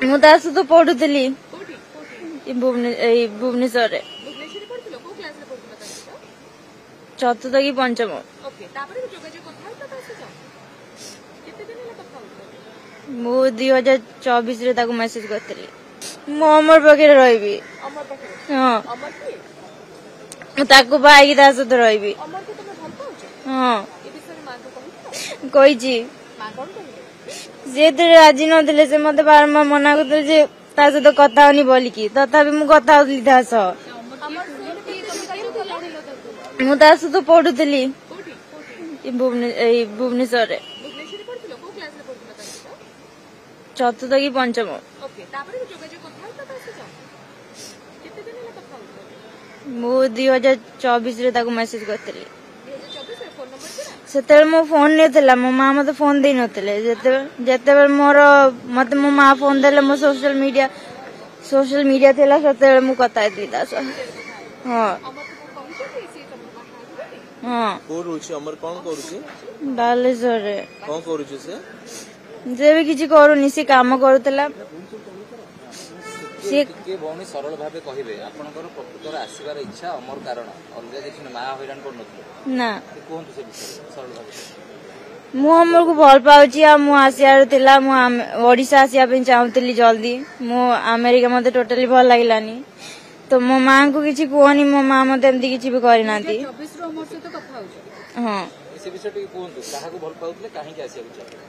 ମୁଁ ତା ସହିତ ପଢୁଥିଲି ଭୁବନେଶ୍ୱରରେ ଚତୁର୍ଥ କି ପଞ୍ଚମ। ମୁଁ 2024 ତାକୁ ମେସେଜ କରିଥିଲି ମୁଁ ଅମର ପାଖରେ ରହିବି। ହଁ ମୁଁ ତାକୁ ବାହାଇକି ତା ସହିତ ରହିବି। ହଁ କହିଛି ସେ ରାଜି ନଥିଲେ ସେ ମତେ ବାରମ୍ବାର ମନା କରୁଥିଲେ ଯେ ତା ସହିତ କଥା ହଉନି ବୋଲିକି ତଥାପି ମୁଁ କଥା ହଉଥିଲି ତା ସହ। ମୁଁ ତା ସହିତ ପଢୁଥିଲି ଭୁବନେଶ୍ୱରରେ ଚତୁର୍ଥ କି ପଞ୍ଚମ। ମୁଁ 2024 ତାକୁ ମେସେଜ କରିଥିଲି। ସେତେବେଳେ ମୋ ଫୋନ ନେଇଥିଲା ମୋ ମା ମତେ ଫୋନ ଦେଇ ନଥିଲେ ଯେତେବେଳେ ମତେ ମୋ ମା ଫୋନ ଦେଲେ ମୋ ସୋସିଆଲ ମିଡିଆ ଥିଲା ସେତେବେଳେ ମୁଁ କଥା ହେଇଥିଲି ତା ସହ। ହଁ ହଁ ବାଲେଶ୍ୱରରେ ସେ ବି କିଛି କରୁନି ସେ କାମ କରୁଥିଲା। ଭଉଣୀ ସରଳ ଭାବେ କହିବେ ଆପଣଙ୍କର ପ୍ରକୃତରେ ଆସିବାର ଇଚ୍ଛା ଅମର କାରଣ ଅଲଗା କିଛି ମା ହଇରାଣ କରୁନଥିଲେ ନା କୁହନ୍ତୁ ସେ ବିଷୟରେ ସରଳ ଭାବେ। ମୁଁ ଅମରକୁ ଭଲ ପାଉଛି ଆଉ ମୁଁ ଆସିବାର ଥିଲା ମୁଁ ଓଡିଶା ଆସିବା ପାଇଁ ଚାହୁଁଥିଲି ଜଲ୍ଦି। ମୁଁ ଆମେରିକା ମତେ ଟୋଟାଲି ଭଲ ଲାଗିଲାନି ତ ମୋ ମାଙ୍କୁ କିଛି କୁହନି ମୋ ମା ମତେ ଏମିତି କିଛି ବି କରିନାହାନ୍ତି। ହଁ ସେ ବିଷୟ ଟିକେ କୁହନ୍ତୁ କାହାକୁ ଭଲ ପାଉଥିଲେ କାହିଁକି ଆସିବାକୁ ଚାହୁଁଥିଲେ?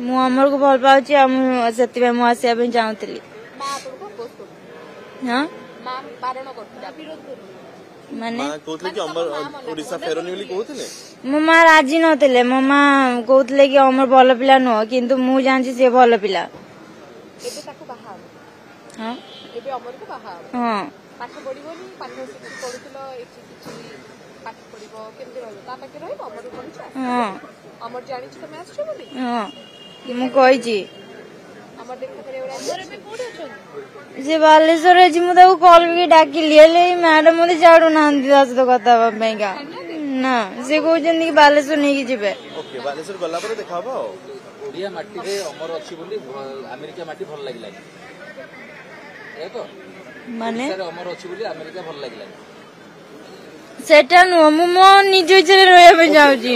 ମୁଁ ଅମରକୁ ଭଲ ପାଉଛି ଆଉ ମୁଁ ସେଥିପାଇଁ ମୁଁ ଆସିବା ପାଇଁ ଚାହୁଁଥିଲି। ମାନେ ମୋ ମା ରାଜି ନଥିଲେ ମୋ ମା କହୁଥିଲେ କି ଅମର ଭଲ ପିଲା ନୁହଁ କିନ୍ତୁ ମୁଁ ଜାଣିଛି ସେ ଭଲ ପିଲା। ହଁ ମୁଁ କହିଛି ସେ ବାଲେଶ୍ୱରରେ ଅଛି ମୁଁ ତାକୁ କଲ୍ ବି ଡାକିଲି ହେଲେ ମ୍ୟାଡାମ ମତେ ଛାଡୁନାହାନ୍ତି ତା ସହିତ କଥା ହବା ପାଇଁକା। ନା ସେ କହୁଛନ୍ତି କି ବାଲେଶ୍ୱର ନେଇକି ଯିବେ। ବାଲେଶ୍ୱର ଗଲା ପରେ ଦେଖା ହବ ଆଉ। ଓଡିଆ ମାଟିରେ ଅମର ଅଛି ବୋଲି ଆମେରିକା ମାଟି ଭଲ ଲାଗିଲାନି ମାନେ ଅମର ଅଛି ବୋଲି ଆମେରିକା ଭଲ ଲାଗିଲାନି ସେଟା ନୁହଁ ମୁଁ ମୋ ନିଜ ଇଚ୍ଛାରେ ରହିବା ପାଇଁ ଚାହୁଁଛି।